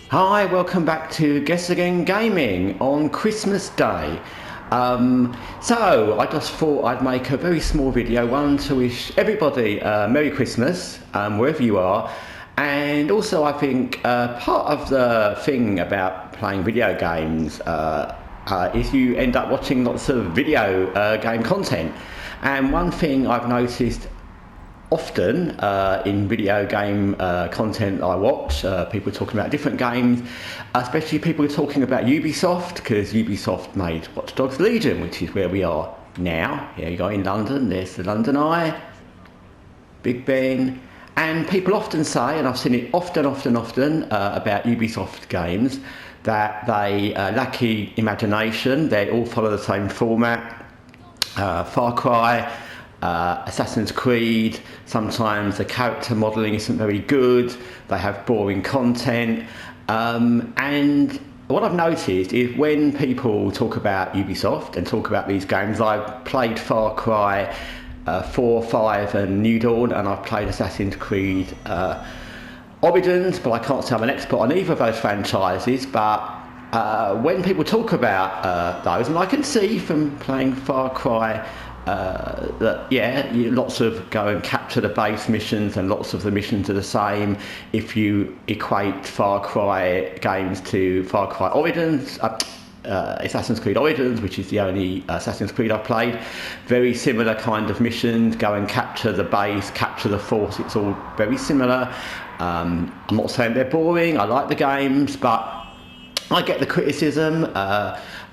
Hi, welcome back to Guessagaingaming on Christmas Day. So I just thought I'd make a very small video, one to wish everybody Merry Christmas, wherever you are. And also I think part of the thing about playing video games is you end up watching lots of video game content. And one thing I've noticed often in video game content I watch, people talking about different games, especially people talking about Ubisoft, because Ubisoft made Watch Dogs Legion, which is where we are now. Here you go in London, there's the London Eye, Big Ben, and people often say, and I've seen it often about Ubisoft games, that they lack imagination. They all follow the same format. Far Cry, Assassin's Creed, sometimes the character modelling isn't very good, they have boring content, and what I've noticed is when people talk about Ubisoft and talk about these games, I've played Far Cry 4, 5 and New Dawn, and I've played Assassin's Creed Origins, but I can't say I'm an expert on either of those franchises. But when people talk about those, and I can see from playing Far Cry that lots of go and capture the base missions, and lots of the missions are the same. If you equate Far Cry games to Far Cry Origins, Assassin's Creed Origins, which is the only Assassin's Creed I've played, very similar kind of missions. Go and capture the base, capture the force. It's all very similar. I'm not saying they're boring. I like the games, but I get the criticism,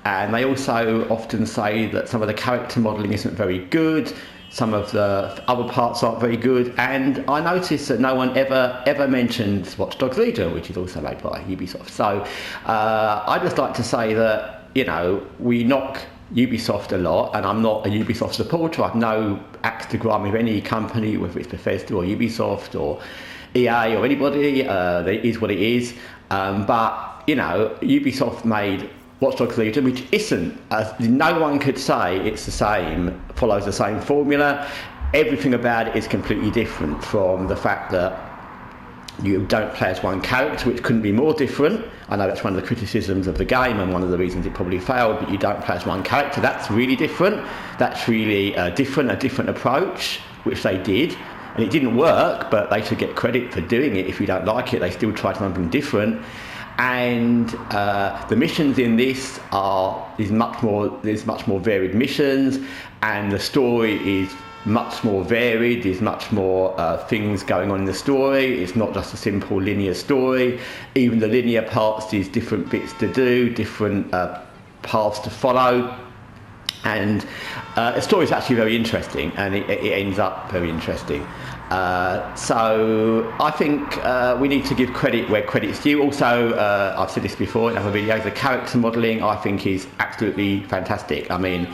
and they also often say that some of the character modelling isn't very good, some of the other parts aren't very good, and I noticed that no one ever mentions Watch Dogs Legion, which is also made by Ubisoft. So I just like to say that, you know, we knock Ubisoft a lot, and I'm not a Ubisoft supporter. I've no axe to grind with any company, whether it's Bethesda or Ubisoft or EA or anybody. It is what it is. But, you know, Ubisoft made Watch Dogs Legion, which isn't, no one could say it's the same, follows the same formula. Everything about it is completely different, from the fact that you don't play as one character, which couldn't be more different. I know that's one of the criticisms of the game and one of the reasons it probably failed, but you don't play as one character. That's really different. That's really a different approach, which they did. And it didn't work, but they should get credit for doing it. If you don't like it, they still tried something different. And the missions in this there's much more varied missions, and the story is much more varied. There's much more things going on in the story. It's not just a simple linear story. Even the linear parts, there's different bits to do, different paths to follow. And the story is actually very interesting, and it ends up very interesting. So I think we need to give credit where credit's due. Also, I've said this before in other videos, the character modelling I think is absolutely fantastic. I mean,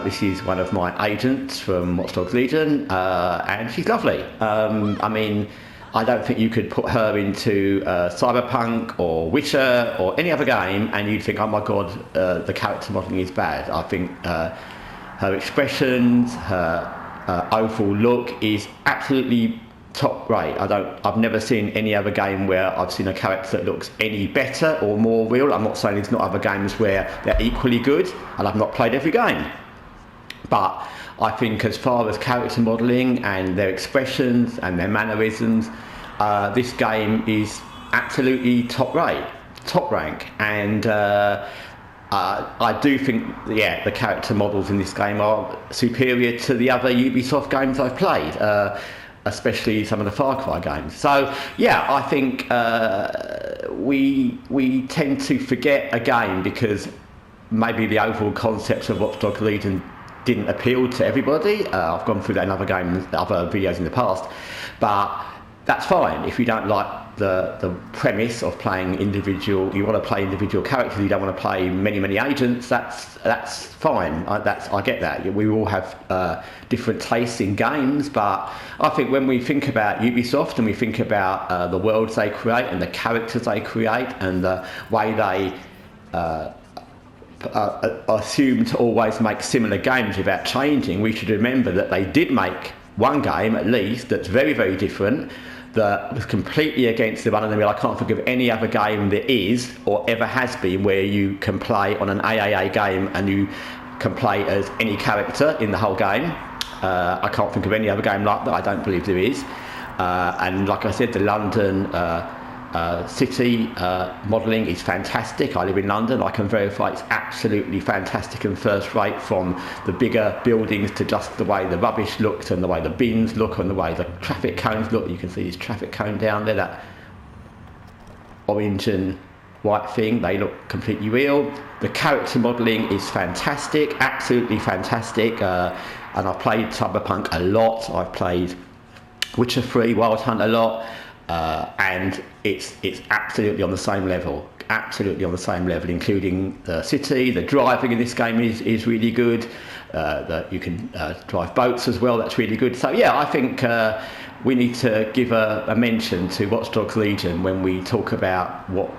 this is one of my agents from Watch Dogs Legion, and she's lovely. I mean, I don't think you could put her into Cyberpunk or Witcher or any other game and you'd think, oh my god, the character modelling is bad. I think her expressions, her overall look is absolutely top rate. I've never seen any other game where I've seen a character that looks any better or more real. I'm not saying there's not other games where they're equally good, and I've not played every game. But I think as far as character modelling and their expressions and their mannerisms, this game is absolutely top rank. And I do think, the character models in this game are superior to the other Ubisoft games I've played, especially some of the Far Cry games. So I think we tend to forget a game because maybe the overall concept of Watch Dogs Legion didn't appeal to everybody. I've gone through that in other videos in the past, but that's fine. If you don't like the premise of playing individual, you want to play individual characters, you don't want to play many agents, that's fine. I get that. We all have different tastes in games, but I think when we think about Ubisoft and we think about the worlds they create and the characters they create and the way they assume to always make similar games without changing, we should remember that they did make one game at least that's very different, that was completely against the run-of-the-mill. I can't think of any other game that is or ever has been where you can play on an AAA game and you can play as any character in the whole game. I can't think of any other game like that. I don't believe there is. And like I said, the London city modelling is fantastic. I live in London. I can verify it's absolutely fantastic and first rate, from the bigger buildings to just the way the rubbish looked and the way the bins look and the way the traffic cones look. You can see this traffic cone down there, that orange and white thing. They look completely real. The character modelling is fantastic, absolutely fantastic. And I've played Cyberpunk a lot. I've played Witcher 3, Wild Hunt a lot. And it's absolutely on the same level, including the city. The driving in this game is really good. That you can drive boats as well. That's really good. So yeah, I think we need to give a mention to Watch Dogs Legion when we talk about what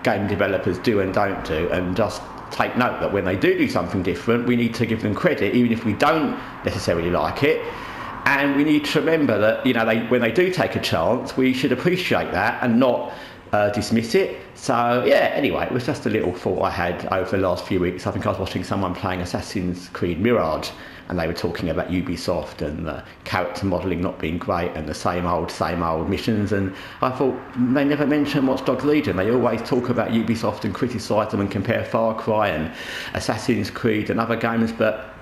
game developers do and don't do, and just take note that when they do something different, we need to give them credit, even if we don't necessarily like it. And we need to remember that, you know, when they do take a chance, we should appreciate that and not dismiss it. So yeah, anyway, it was just a little thought I had over the last few weeks. I think I was watching someone playing Assassin's Creed Mirage, and they were talking about Ubisoft and the character modelling not being great and the same old missions, and I thought, they never mention Watch Dogs Legion. They always talk about Ubisoft and criticise them and compare Far Cry and Assassin's Creed and other games, but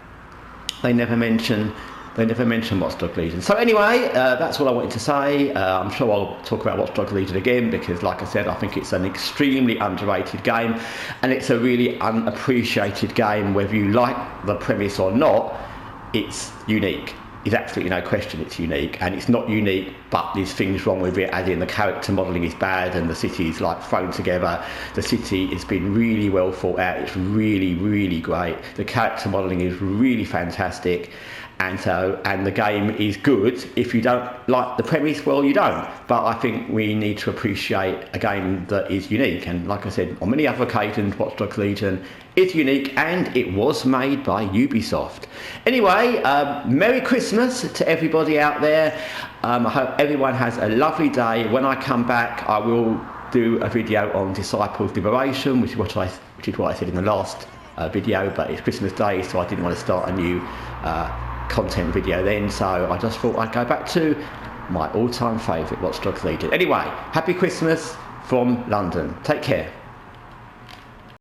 they never mention Watch Dogs Legion. So anyway, that's all I wanted to say. I'm sure I'll talk about Watch Dogs Legion again, because like I said, I think it's an extremely underrated game, and it's a really unappreciated game. Whether you like the premise or not, it's unique. There's absolutely no question it's unique, and it's not unique, but there's things wrong with it, as in the character modelling is bad and the city is like thrown together. The city has been really well thought out. It's really, really great. The character modelling is really fantastic. And the game is good. If you don't like the premise, well, you don't. But I think we need to appreciate a game that is unique. And like I said, on many other occasions, Watch Dogs Legion is unique, and it was made by Ubisoft. Anyway, Merry Christmas to everybody out there. I hope everyone has a lovely day. When I come back, I will do a video on Disciples Liberation, which is what I said in the last video. But it's Christmas Day, so I didn't want to start a new content video then, so I just thought I'd go back to my all-time favourite, Watch Dogs Legion. Anyway, happy Christmas from London. Take care.